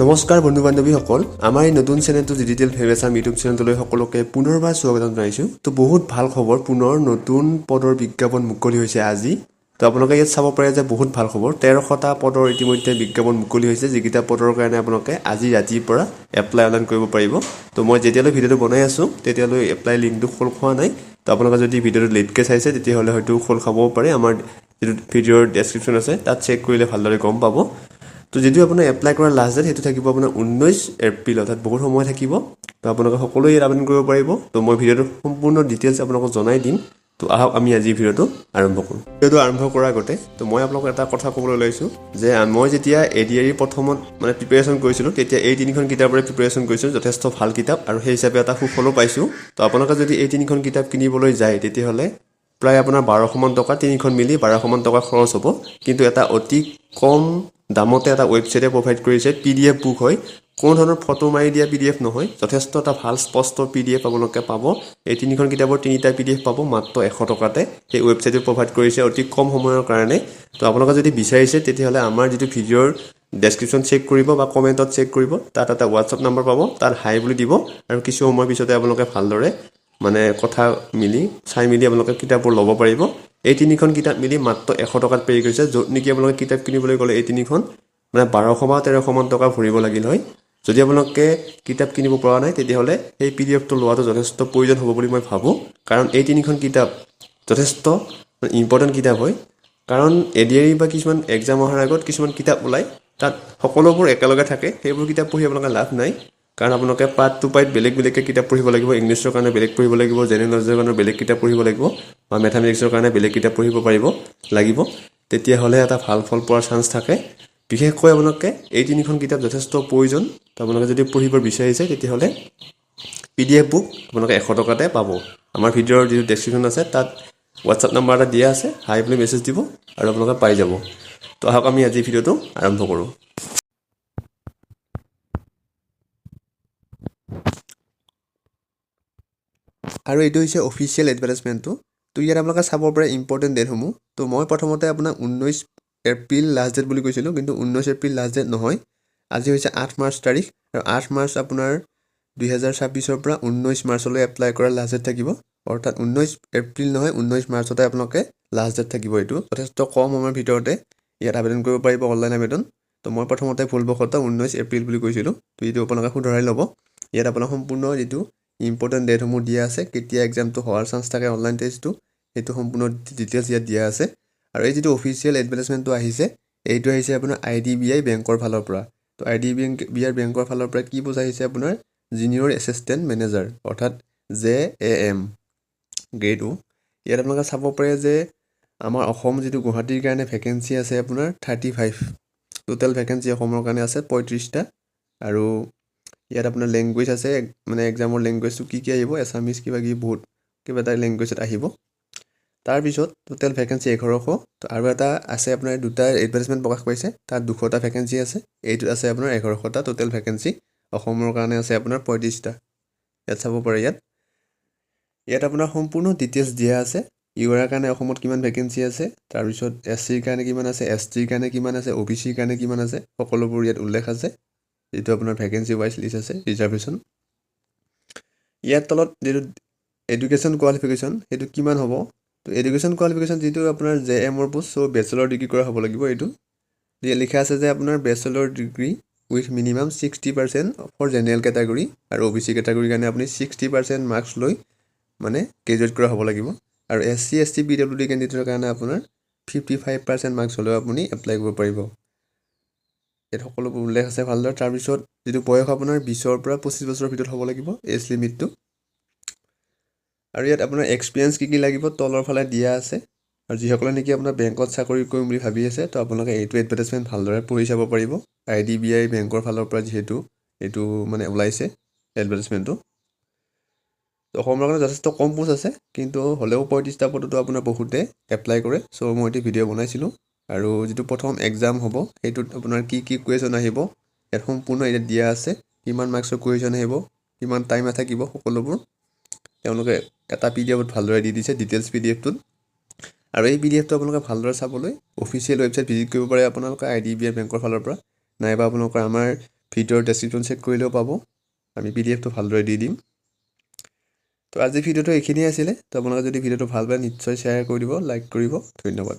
নমস্কাৰ বন্ধু বান্ধৱীসকল, আমাৰ এই নতুন চেনেলটো ডিজিটেল ভেবেচাম ইউটিউব চেনেলটোলৈ সকলোকে পুনৰবাৰ স্বাগতম জনাইছোঁ। তো বহুত ভাল খবৰ, পুনৰ নতুন পদৰ বিজ্ঞাপন মুকলি হৈছে আজি। তো আপোনালোকে ইয়াত চাব পাৰে যে বহুত ভাল খবৰ, 1300টা পদৰ ইতিমধ্যে বিজ্ঞাপন মুকলি হৈছে, যিকেইটা পদৰ কাৰণে আপোনালোকে আজি ৰাতিৰ পৰা এপ্লাই অনলাইন কৰিব পাৰিব। তো মই যেতিয়ালৈ ভিডিঅ'টো বনাই আছোঁ তেতিয়ালৈ এপ্লাই লিংকটো খোল খোৱা নাই। তো আপোনালোকে যদি ভিডিঅ'টো লেটকৈ চাইছে তেতিয়াহ'লে হয়তো খোল খাবও পাৰে। আমাৰ যিটো ভিডিঅ'ৰ ডেছক্ৰিপশ্যন আছে তাত চেক কৰিলে ভালদৰে গম পাব। তো যদিও আপোনাৰ এপ্লাই কৰাৰ লাষ্ট ডেট সেইটো থাকিব আপোনাৰ 19 এপ্ৰিল, অৰ্থাৎ বহুত সময় থাকিব। তো আপোনালোকে সকলোৱে ইয়াত আবেদন কৰিব পাৰিব। তো মই ভিডিঅ'টোৰ সম্পূৰ্ণ ডিটেইলছ আপোনালোকক জনাই দিম। তো আহক আমি আজি ভিডিঅ'টো আৰম্ভ কৰোঁ। ভিডিঅ'টো আৰম্ভ কৰাৰ আগতে তো মই আপোনালোকক এটা কথা ক'বলৈ লৈছোঁ যে মই যেতিয়া ADRE প্ৰথমত প্ৰিপেৰেশ্যন কৰিছিলোঁ তেতিয়া এই তিনিখন কিতাপৰে প্ৰিপেৰেশ্যন কৰিছিলোঁ, যথেষ্ট ভাল কিতাপ আৰু সেই হিচাপে এটা সুফলো পাইছোঁ। তো আপোনালোকে যদি এই তিনিখন কিতাপ কিনিবলৈ যায় তেতিয়াহ'লে প্ৰায় আপোনাৰ 1200মান টকা, তিনিখন মিলি 1200মান টকা খৰচ হ'ব। কিন্তু এটা অতি কম দামতে এটা ৱেবছাইটে প্ৰভাইড কৰিছে, PDF বুক হয়, কোনো ধৰণৰ ফটো মাৰি দিয়া PDF নহয়, যথেষ্ট এটা ভাল স্পষ্ট PDF আপোনালোকে পাব। এই তিনিখন কিতাপৰ তিনিটা PDF পাব মাত্ৰ 100 টকাতে। সেই ৱেবছাইটে প্ৰভাইড কৰিছে অতি কম সময়ৰ কাৰণে। তো আপোনালোকে যদি বিচাৰিছে তেতিয়াহ'লে আমাৰ যিটো ভিডিঅ'ৰ ডেছক্ৰিপশ্যন চেক কৰিব বা কমেণ্টত চেক কৰিব, তাত এটা হোৱাটছআপ নম্বৰ পাব, তাত হাই বুলি দিব আৰু কিছু সময়ৰ পিছতে আপোনালোকে ভালদৰে কথা চাই মেলি আপোনালোকে কিতাপবোৰ ল'ব পাৰিব। এই তিনিখন কিতাপ মিলি মাত্ৰ 100 টকাত পেৰি কৰিছে, য'ত নেকি আপোনালোকে কিতাপ কিনিবলৈ গ'লে এই তিনিখন 1200 বা 1300মান টকা ভৰিব লাগিল হয়। যদি আপোনালোকে কিতাপ কিনিব পৰা নাই তেতিয়াহ'লে সেই PDFটো লোৱাটো যথেষ্ট প্ৰয়োজন হ'ব বুলি মই ভাবোঁ, কাৰণ এই তিনিখন কিতাপ যথেষ্ট ইম্পৰ্টেণ্ট কিতাপ হয়। কাৰণ ADRE বা কিছুমান এক্সাম অহাৰ আগত কিছুমান কিতাপ ওলায়, তাত সকলোবোৰ একেলগে থাকে, সেইবোৰ কিতাপ পঢ়ি আপোনালোকে লাভ নাই। কাৰণ আপোনালোকে পাৰ্ট টু পাৰ্ট বেলেগ বেলেগকৈ কিতাপ পঢ়িব লাগিব, ইংলিছৰ কাৰণে বেলেগ পঢ়িব লাগিব, জেনেৰেল নলেজৰ কাৰণে বেলেগ কিতাপ পঢ়িব লাগিব বা মেথামেটিক্সৰ কাৰণে বেলেগ কিতাপ পঢ়িব লাগিব। তেতিয়াহ'লে এটা ভাল ফল পোৱাৰ চান্স থাকে। বিশেষকৈ আপোনালোকে এই তিনিখন কিতাপ যথেষ্ট প্ৰয়োজন। তো আপোনালোকে যদি পঢ়িব বিচাৰিছে তেতিয়াহ'লে PDF বুক আপোনালোকে 100 টকাতে পাব। আমাৰ ভিডিঅ'ৰ যিটো ডেছক্ৰিপশ্যন আছে তাত হোৱাটছআপ নম্বৰ এটা দিয়া আছে, হাই বুলি মেছেজ দিব আৰু আপোনালোকে পাই যাব। তো আহক আমি আজি ভিডিঅ'টো আৰম্ভ কৰোঁ। আৰু এইটো হৈছে অফিচিয়েল এডভাৰটাইজমেণ্টটো। তো ইয়াত আপোনালোকে চাব পাৰে ইম্পৰ্টেণ্ট ডেটসমূহ। তো মই প্ৰথমতে আপোনাক 19 এপ্ৰিল লাষ্ট ডেট বুলি কৈছিলোঁ, কিন্তু 19 এপ্ৰিল লাষ্ট ডেট নহয়। আজি হৈছে 8 মাৰ্চ তাৰিখ, আৰু 8 মাৰ্চ আপোনাৰ 2026 পৰা 19 মাৰ্চলৈ এপ্লাই কৰাৰ লাষ্ট ডেট থাকিব। অৰ্থাৎ 19 এপ্ৰিল নহয়, 19 মাৰ্চতে আপোনালোকে লাষ্ট ডেট থাকিব। এইটো যথেষ্ট কম সময়ৰ ভিতৰতে ইয়াত আবেদন কৰিব পাৰিব, অনলাইন আবেদন। তো মই প্ৰথমতে ভুলবশতঃ 19 এপ্ৰিল বুলি কৈছিলোঁ, তো এইটো আপোনালোকে শুধৰাই ল'ব। ইয়াত আপোনাৰ সম্পূৰ্ণ যিটো ইম্পৰ্টেণ্ট ডেটসমূহ দিয়া আছে, কেতিয়া এক্সামটো হোৱাৰ চান্স থাকে, অনলাইন টেষ্টটো, সেইটো সম্পূৰ্ণ ডিটেইলছ ইয়াত দিয়া আছে। আৰু এই যিটো অফিচিয়েল এডভাৰটাইজমেণ্টটো আহিছে, এইটো আহিছে আপোনাৰ IDBI বেংকৰ ফালৰ পৰা। তো IDBI বেংকৰ ফালৰ পৰা কি বুজাইছে আপোনাৰ জুনিয়ৰ এছিষ্টেণ্ট মেনেজাৰ, অৰ্থাৎ JAM গ্ৰেড O। ইয়াত আপোনালোকে চাব পাৰে যে আমাৰ অসম যিটো গুৱাহাটীৰ কাৰণে ভেকেঞ্চি আছে আপোনাৰ 35, টোটেল ভেকেঞ্চি অসমৰ কাৰণে আছে 35টা। আৰু ইয়াত আপোনাৰ লেংগুৱেজ আছে, এক্সামৰ লেংগুৱেজটো কি আহিব, এছামিজ কিবা এটা লেংগুৱেজত আহিব। তাৰপিছত টোটেল ভেকেঞ্চি 1100। আৰু এটা আছে আপোনাৰ দুটা এডভাৰটাইজমেণ্ট প্ৰকাশ পাইছে, তাত 200টা ভেকেঞ্চি আছে, এইটোত আছে আপোনাৰ 1100টা টোটেল ভেকেঞ্চি। অসমৰ কাৰণে আছে আপোনাৰ 35টা। ইয়াত চাব পাৰে, ইয়াত আপোনাৰ সম্পূৰ্ণ ডিটেইলছ দিয়া আছে। UR কাৰণে অসমত কিমান ভেকেঞ্চি আছে, তাৰপিছত SCৰ কাৰণে কিমান আছে, STৰ কাৰণে কিমান আছে, OBCৰ কাৰণে কিমান আছে, সকলোবোৰ ইয়াত উল্লেখ আছে। যিটো আপোনাৰ ভেকেঞ্চি ৱাইজ লিষ্ট আছে, ৰিজাৰ্ভেশ্যন। ইয়াৰ তলত যিটো এডুকেশ্যন কোৱালিফিকেশ্যন সেইটো কিমান হ'ব। তো এডুকেশ্যন কোৱালিফিকেশ্যন যিটো আপোনাৰ JAMৰ পোষ্ট, চ' বেচেলৰ ডিগ্ৰী কৰা হ'ব লাগিব। এইটো লিখা আছে যে আপোনাৰ bachelor degree with minimum 60% for general category, আৰু OBC কেটাগৰীৰ কাৰণে আপুনি 60% মাৰ্কছ লৈ গ্ৰেজুৱেট কৰা হ'ব লাগিব। আৰু SC ST PWD কেণ্ডিডেটৰ কাৰণে আপোনাৰ 55% মাৰ্কছ হ'লেও আপুনি এপ্লাই কৰিব পাৰিব। ইয়াত সকলোবোৰ উল্লেখ আছে ভালদৰে। তাৰপিছত যিটো বয়স আপোনাৰ 20ৰ পৰা 25 বছৰৰ ভিতৰত হ'ব লাগিব এজ লিমিটটো। আৰু ইয়াত আপোনাৰ এক্সপিৰিয়েঞ্চ কি লাগিব তলৰ ফালে দিয়া আছে। আৰু যিসকলে নেকি আপোনাৰ বেংকত চাকৰি কৰিম বুলি ভাবি আছে, তো আপোনালোকে এইটো এডভাৰটাইজমেণ্ট ভালদৰে পঢ়ি চাব পাৰিব। IDBI বেংকৰ ফালৰ পৰা যিহেতু এইটো ওলাইছে এডভাৰটাইজমেণ্টটো। অসমৰ কাৰণে যথেষ্ট কম পোষ্ট আছে, কিন্তু হ'লেও 35টা পদতো আপোনাৰ বহুতে এপ্লাই কৰে। চ' মই এইটো ভিডিঅ' বনাইছিলোঁ। আৰু যিটো প্ৰথম এক্সাম হ'ব সেইটোত আপোনাৰ কি কুৱেশ্যন আহিব ইয়াত সম্পূৰ্ণ ইয়াত দিয়া আছে। কিমান মাৰ্কছৰ কুৱেশ্যন আহিব, কিমান টাইম থাকিব, সকলোবোৰ তেওঁলোকে এটা PDFত ভালদৰে দি দিছে, ডিটেইলছ PDFটোত। আৰু এই PDFটো আপোনালোকে ভালদৰে চাবলৈ অফিচিয়েল ৱেবছাইট ভিজিট কৰিব পাৰে আপোনালোকে IDBI বেংকৰ ফালৰ পৰা, নাইবা আপোনালোকৰ আমাৰ ভিডিঅ'ৰ ডেছক্ৰিপশ্যন চেক কৰিলেও পাব আমি PDF-টো ভালদৰে দি দিম তো আজি ভিডিঅ'টো এইখিনিয়ে আছিলে তো আপোনালোকে যদি ভিডিঅ'টো ভাল পায় নিশ্চয় শ্বেয়াৰ কৰি দিব লাইক কৰিব ধন্যবাদ